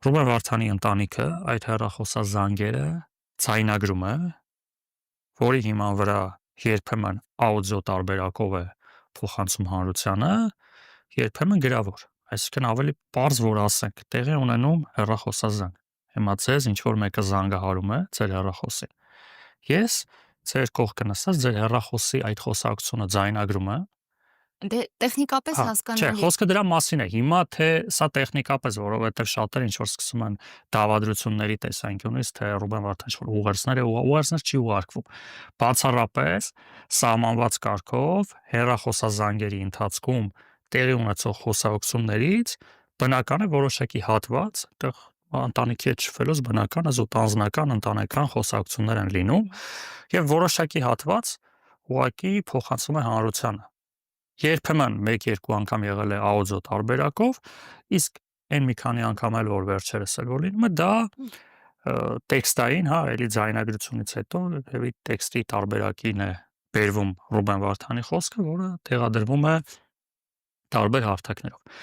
Ռուբեն Վարդանի ընտանիքը այդ հեռախոսազանգերը ձայնագրում է, որի հիման վրա երբեմն աուդիո տարբերակով է փոխանցում հանրությանը, երբեմն գրավոր, այսինքն ավելի պարզ որ ասենք, տեղի է ունենում հեռախոսազանգ։ Հիմա ձեզ ինչ-որ մեկը զանգահարում է ձեր հեռախոսին։ Ես ձեր կողքը նստած ձեր հեռախոսի այդ խոսակցությունը ձայնագրում եմ։ Դե տեխնիկապես Չէ, հասկանալի է։ խոսքը դրա մասին է։ Հիմա թե սա տեխնիկապես, որովհետև շատերը ինչ որ սկսում են դավադրությունների տեսանկյունից, թե Ռուբեն Վարդան ինչ-որ ուղերձներ է, ուղերձներ չի ուղարկվում։ Բացառապես սահմանված կարգով հեռախոսազանգերի ընթացքում տեղի ունեցող խոսակցություններից բնական է որոշակի հատված, այդտեղ ընտանիքի հետ շփվելուց բնական է զուտ անձնական ընտանեկան խոսակցություններ են լինում, եւ որոշակի հատված ուղղակի փոխանցվում է հանրությանը։ Երբեմն 1-2 անգամ եղել է աուդիո տարբերակով, իսկ այն մի քանի անգամ էլ որ վերջերս էլ որ լինում է, դա տեքստային, հա, էլի ձայնագրությունից հետո էլի տեքստի տարբերակին է բերվում Ռուբեն Վարդանի խոսքը, որը տեղադրվում է տարբեր հարթակներով։